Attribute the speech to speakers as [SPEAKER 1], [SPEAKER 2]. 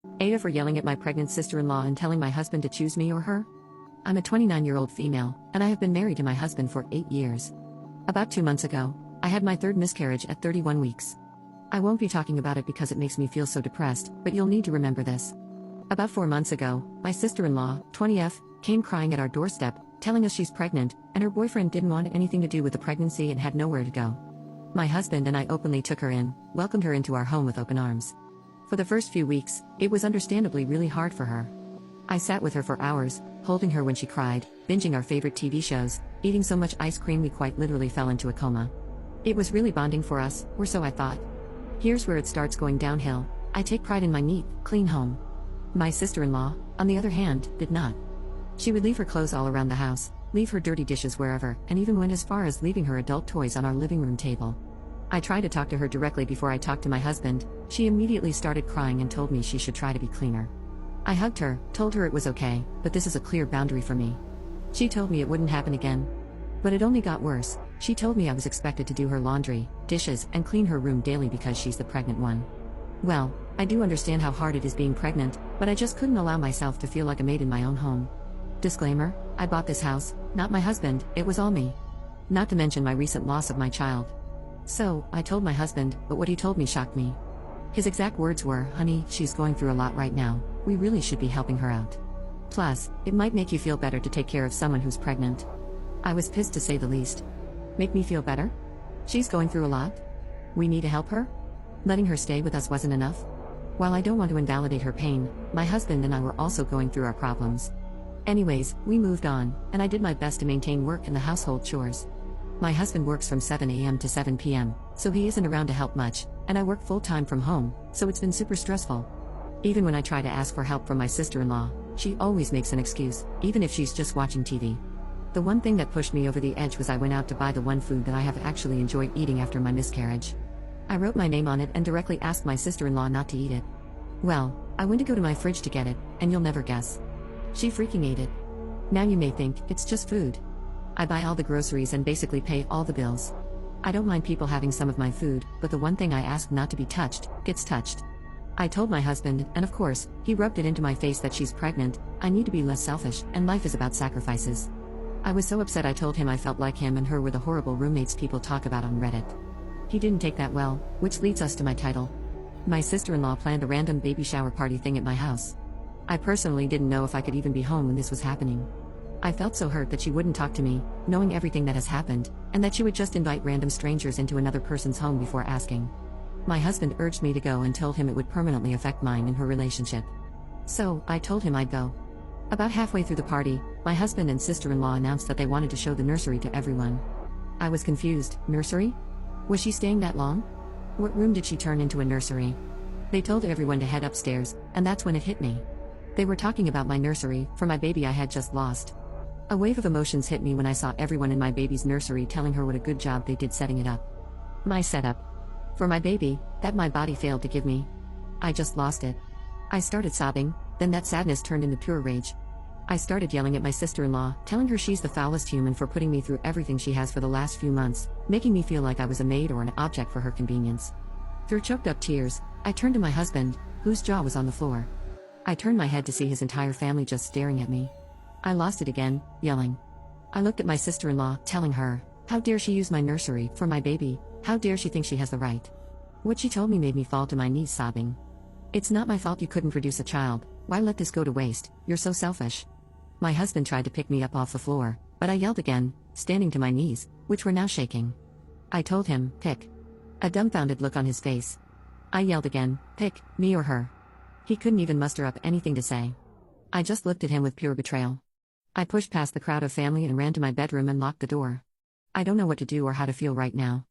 [SPEAKER 1] AITAH for yelling at my pregnant sister-in-law and telling my husband to choose me or her? I'm a 29-year-old female, and I have been married to my husband for 8 years. About 2 months ago, I had my third miscarriage at 31 weeks. I won't be talking about it because it makes me feel so depressed, but you'll need to remember this. About 4 months ago, my sister-in-law, 20F, came crying at our doorstep, telling us she's pregnant, and her boyfriend didn't want anything to do with the pregnancy and had nowhere to go. My husband and I openly took her in, welcomed her into our home with open arms. For the first few weeks, it was understandably really hard for her. I sat with her for hours, holding her when she cried, binging our favorite TV shows, eating so much ice cream we quite literally fell into a coma. It was really bonding for us, or so I thought. Here's where it starts going downhill. I take pride in my neat, clean home. My sister-in-law, on the other hand, did not. She would leave her clothes all around the house, leave her dirty dishes wherever, and even went as far as leaving her adult toys on our living room table. I tried to talk to her directly before I talked to my husband. She immediately started crying and told me she should try to be cleaner. I hugged her, told her it was okay, but this is a clear boundary for me. She told me it wouldn't happen again. But it only got worse. She told me I was expected to do her laundry, dishes, and clean her room daily because she's the pregnant one. Well, I do understand how hard it is being pregnant, but I just couldn't allow myself to feel like a maid in my own home. Disclaimer: I bought this house, not my husband, it was all me. Not to mention my recent loss of my child. So, I told my husband, but what he told me shocked me. His exact words were, "Honey, she's going through a lot right now, we really should be helping her out. Plus, it might make you feel better to take care of someone who's pregnant." I was pissed to say the least. Make me feel better? She's going through a lot? We need to help her? Letting her stay with us wasn't enough? While I don't want to invalidate her pain, my husband and I were also going through our problems. Anyways, we moved on, and I did my best to maintain work and the household chores. My husband works from 7 a.m. to 7 p.m., so he isn't around to help much, and I work full-time from home, so it's been super stressful. Even when I try to ask for help from my sister-in-law, she always makes an excuse, even if she's just watching TV. The one thing that pushed me over the edge was I went out to buy the one food that I have actually enjoyed eating after my miscarriage. I wrote my name on it and directly asked my sister-in-law not to eat it. Well, I went to go to my fridge to get it, and you'll never guess. She freaking ate it. Now you may think, it's just food. I buy all the groceries and basically pay all the bills. I don't mind people having some of my food, but the one thing I ask not to be touched, gets touched. I told my husband, and of course, he rubbed it into my face that she's pregnant. I need to be less selfish, and life is about sacrifices. I was so upset I told him I felt like him and her were the horrible roommates people talk about on Reddit. He didn't take that well, which leads us to my title. My sister-in-law planned a random baby shower party thing at my house. I personally didn't know if I could even be home when this was happening. I felt so hurt that she wouldn't talk to me, knowing everything that has happened, and that she would just invite random strangers into another person's home before asking. My husband urged me to go and told him it would permanently affect mine and her relationship. So, I told him I'd go. About halfway through the party, my husband and sister-in-law announced that they wanted to show the nursery to everyone. I was confused. Nursery? Was she staying that long? What room did she turn into a nursery? They told everyone to head upstairs, and that's when it hit me. They were talking about my nursery, for my baby I had just lost. A wave of emotions hit me when I saw everyone in my baby's nursery telling her what a good job they did setting it up. My setup. For my baby, that my body failed to give me. I just lost it. I started sobbing, then that sadness turned into pure rage. I started yelling at my sister-in-law, telling her she's the foulest human for putting me through everything she has for the last few months, making me feel like I was a maid or an object for her convenience. Through choked-up tears, I turned to my husband, whose jaw was on the floor. I turned my head to see his entire family just staring at me. I lost it again, yelling. I looked at my sister-in-law, telling her, how dare she use my nursery for my baby, how dare she think she has the right. What she told me made me fall to my knees sobbing. It's not my fault you couldn't produce a child, why let this go to waste, you're so selfish. My husband tried to pick me up off the floor, but I yelled again, standing to my knees, which were now shaking. I told him, pick. A dumbfounded look on his face. I yelled again, pick, me or her. He couldn't even muster up anything to say. I just looked at him with pure betrayal. I pushed past the crowd of family and ran to my bedroom and locked the door. I don't know what to do or how to feel right now.